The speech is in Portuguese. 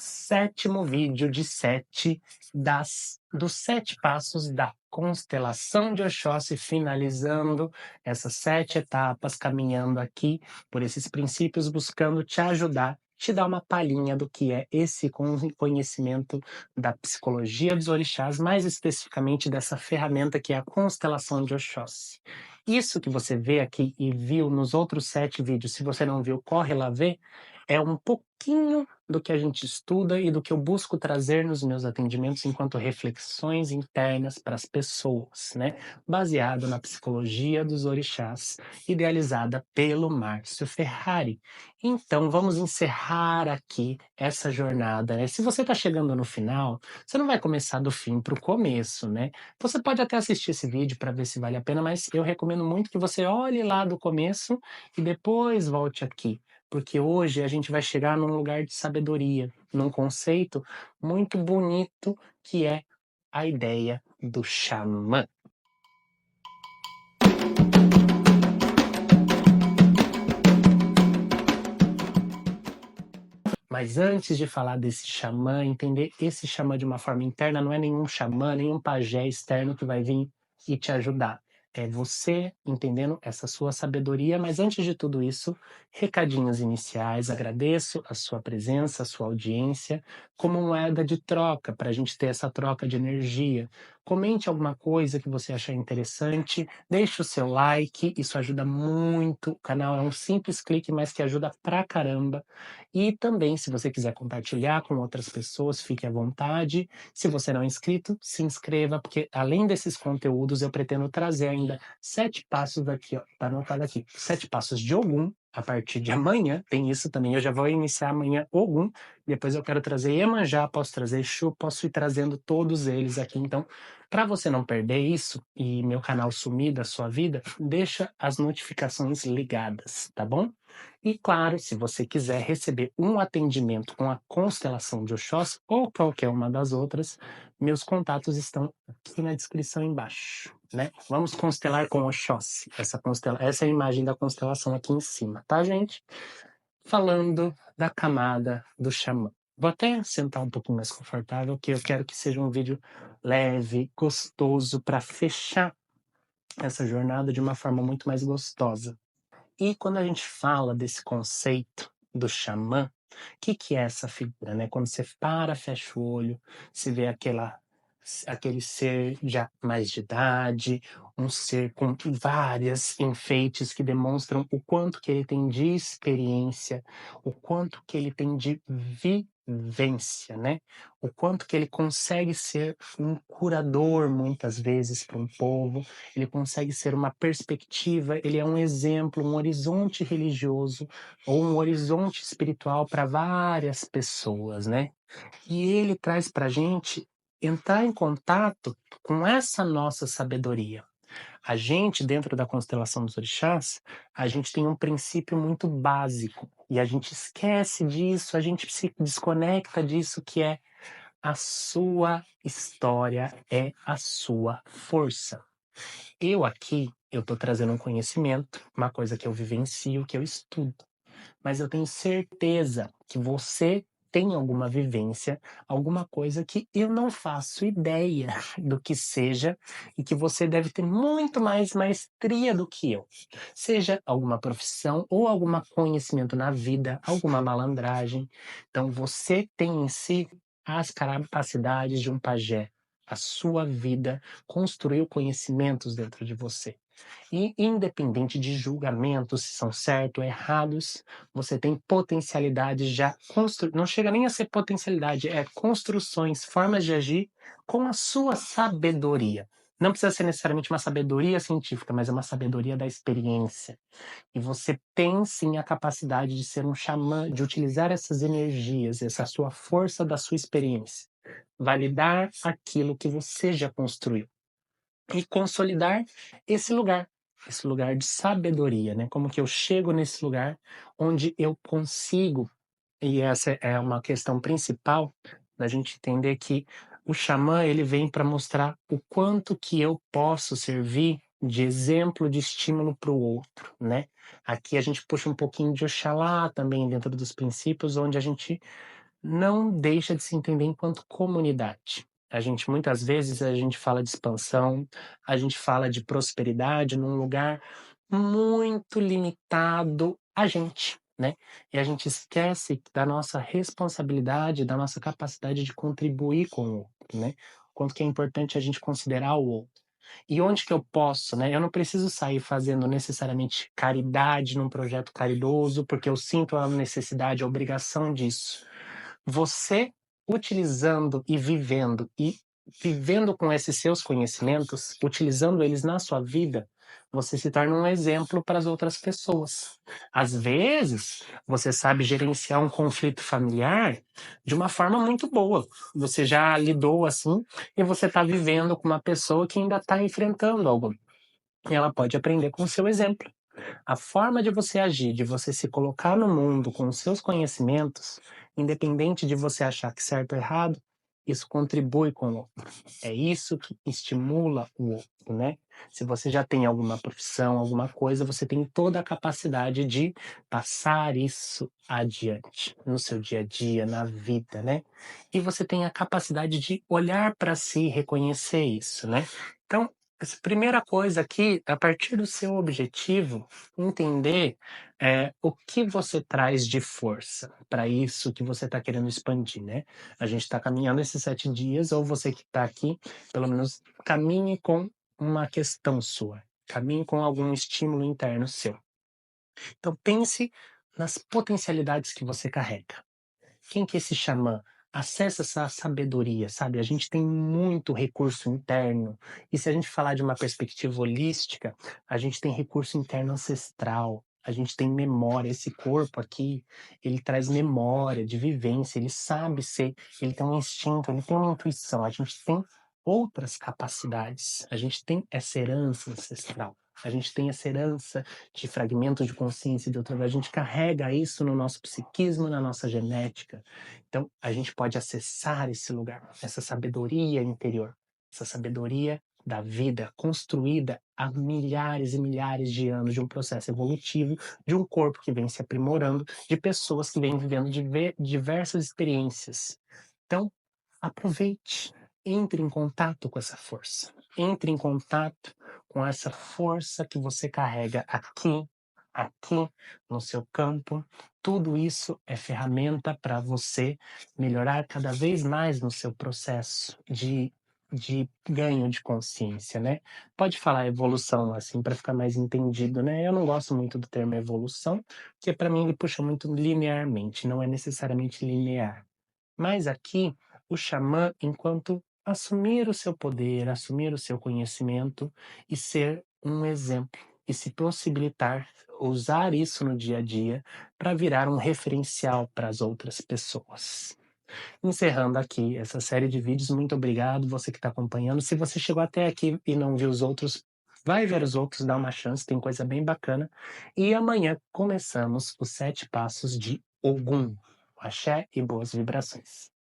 7º vídeo de 7 dos 7 passos da constelação de Oxóssi, finalizando essas 7 etapas, caminhando aqui por esses princípios, buscando te ajudar, te dar uma palhinha do que é esse conhecimento da psicologia dos orixás, mais especificamente dessa ferramenta que é a constelação de Oxóssi. Isso que você vê aqui e viu nos outros 7 vídeos, se você não viu, corre lá ver, é um pouquinho do que a gente estuda e do que eu busco trazer nos meus atendimentos enquanto reflexões internas para as pessoas, né? Baseado na psicologia dos orixás, idealizada pelo Márcio Ferrari. Então, vamos encerrar aqui essa jornada, né? Se você está chegando no final, você não vai começar do fim para o começo, né? Você pode até assistir esse vídeo para ver se vale a pena, mas eu recomendo muito que você olhe lá do começo e depois volte aqui, porque hoje a gente vai chegar num lugar de sabedoria, num conceito muito bonito que é a ideia do xamã. Mas antes de falar desse xamã, entender esse xamã de uma forma interna, não é nenhum xamã, nenhum pajé externo que vai vir e te ajudar. É você entendendo essa sua sabedoria, mas antes de tudo isso, recadinhos iniciais. Agradeço a sua presença, a sua audiência, como moeda de troca, para a gente ter essa troca de energia. Comente alguma coisa que você achar interessante, deixe o seu like, isso ajuda muito. O canal é um simples clique, mas que ajuda pra caramba. E também, se você quiser compartilhar com outras pessoas, fique à vontade. Se você não é inscrito, se inscreva, porque além desses conteúdos, eu pretendo trazer ainda 7 passos aqui, ó, tá anotado aqui. 7 passos de Ogum, a partir de amanhã, tem isso também. Eu já vou iniciar amanhã Ogum, depois eu quero trazer Iemanjá, posso trazer Exu, posso ir trazendo todos eles aqui. Então, para você não perder isso e meu canal sumir da sua vida, deixa as notificações ligadas, tá bom? E claro, se você quiser receber um atendimento com a constelação de Oxóssi ou qualquer uma das outras, meus contatos estão aqui na descrição embaixo, né? Vamos constelar com Oxóssi. Essa é a imagem da constelação aqui em cima, tá, gente? Falando da camada do xamã. Vou até sentar um pouquinho mais confortável, que eu quero que seja um vídeo leve, gostoso, para fechar essa jornada de uma forma muito mais gostosa. E quando a gente fala desse conceito do xamã, o que é essa figura, né? Quando você para, fecha o olho, você vê aquele ser já mais de idade, um ser com várias enfeites que demonstram o quanto que ele tem de experiência, o quanto que ele tem de vivência, né? O quanto que ele consegue ser um curador muitas vezes para um povo, ele consegue ser uma perspectiva, ele é um exemplo, um horizonte religioso ou um horizonte espiritual para várias pessoas, né? E ele traz para a gente entrar em contato com essa nossa sabedoria. A gente, dentro da constelação dos orixás, a gente tem um princípio muito básico e a gente esquece disso, a gente se desconecta disso, que é a sua história é a sua força. Eu estou trazendo um conhecimento, uma coisa que eu vivencio, que eu estudo, mas eu tenho certeza que você tem alguma vivência, alguma coisa que eu não faço ideia do que seja e que você deve ter muito mais maestria do que eu. Seja alguma profissão ou algum conhecimento na vida, alguma malandragem. Então você tem em si as capacidades de um pajé. A sua vida construiu conhecimentos dentro de você. E independente de julgamentos, se são certos ou errados, você tem potencialidade já não chega nem a ser potencialidade, é construções, formas de agir com a sua sabedoria. Não precisa ser necessariamente uma sabedoria científica, mas é uma sabedoria da experiência. E você tem sim a capacidade de ser um xamã, de utilizar essas energias, essa sua força da sua experiência, validar aquilo que você já construiu e consolidar esse lugar de sabedoria, né? Como que eu chego nesse lugar onde eu consigo, e essa é uma questão principal da gente entender que o xamã ele vem para mostrar o quanto que eu posso servir de exemplo, de estímulo para o outro, né? Aqui a gente puxa um pouquinho de Oxalá também dentro dos princípios, onde a gente não deixa de se entender enquanto comunidade. Muitas vezes, a gente fala de expansão, a gente fala de prosperidade num lugar muito limitado a gente, né? E a gente esquece da nossa responsabilidade, da nossa capacidade de contribuir com o outro, né? Quanto que é importante a gente considerar o outro. E onde que eu posso, né? Eu não preciso sair fazendo necessariamente caridade num projeto caridoso, porque eu sinto a necessidade, a obrigação disso. Você utilizando e vivendo com esses seus conhecimentos, utilizando eles na sua vida, você se torna um exemplo para as outras pessoas. Às vezes, você sabe gerenciar um conflito familiar de uma forma muito boa. Você já lidou assim e você está vivendo com uma pessoa que ainda está enfrentando algo. E ela pode aprender com o seu exemplo. A forma de você agir, de você se colocar no mundo com os seus conhecimentos, independente de você achar que certo ou errado, isso contribui com o outro. É isso que estimula o outro, né? Se você já tem alguma profissão, alguma coisa, você tem toda a capacidade de passar isso adiante no seu dia a dia, na vida, né? E você tem a capacidade de olhar para si e reconhecer isso, né? Então, essa primeira coisa aqui, a partir do seu objetivo, entender o que você traz de força para isso que você está querendo expandir, né? A gente está caminhando esses 7 dias, ou você que está aqui, pelo menos caminhe com uma questão sua, caminhe com algum estímulo interno seu. Então pense nas potencialidades que você carrega. Quem que é esse xamã? Acessa essa sabedoria, sabe? A gente tem muito recurso interno. E se a gente falar de uma perspectiva holística, a gente tem recurso interno ancestral. A gente tem memória. Esse corpo aqui, ele traz memória de vivência. Ele sabe ser, ele tem um instinto, ele tem uma intuição. A gente tem outras capacidades. A gente tem essa herança ancestral. A gente tem essa herança de fragmentos de consciência de outra vez. A gente carrega isso no nosso psiquismo, na nossa genética. Então, a gente pode acessar esse lugar, essa sabedoria interior, essa sabedoria da vida construída há milhares e milhares de anos de um processo evolutivo, de um corpo que vem se aprimorando, de pessoas que vêm vivendo diversas experiências. Então, aproveite, entre em contato com essa força. Entre em contato com essa força que você carrega aqui no seu campo. Tudo isso é ferramenta para você melhorar cada vez mais no seu processo de ganho de consciência, né? Pode falar evolução assim para ficar mais entendido, né? Eu não gosto muito do termo evolução, porque para mim ele puxa muito linearmente, não é necessariamente linear. Mas aqui, o xamã, enquanto assumir o seu poder, assumir o seu conhecimento e ser um exemplo, e se possibilitar usar isso no dia a dia para virar um referencial para as outras pessoas. Encerrando aqui essa série de vídeos, muito obrigado você que está acompanhando. Se você chegou até aqui e não viu os outros, vai ver os outros, dá uma chance, tem coisa bem bacana. E amanhã começamos os 7 passos de Ogum. Axé e boas vibrações.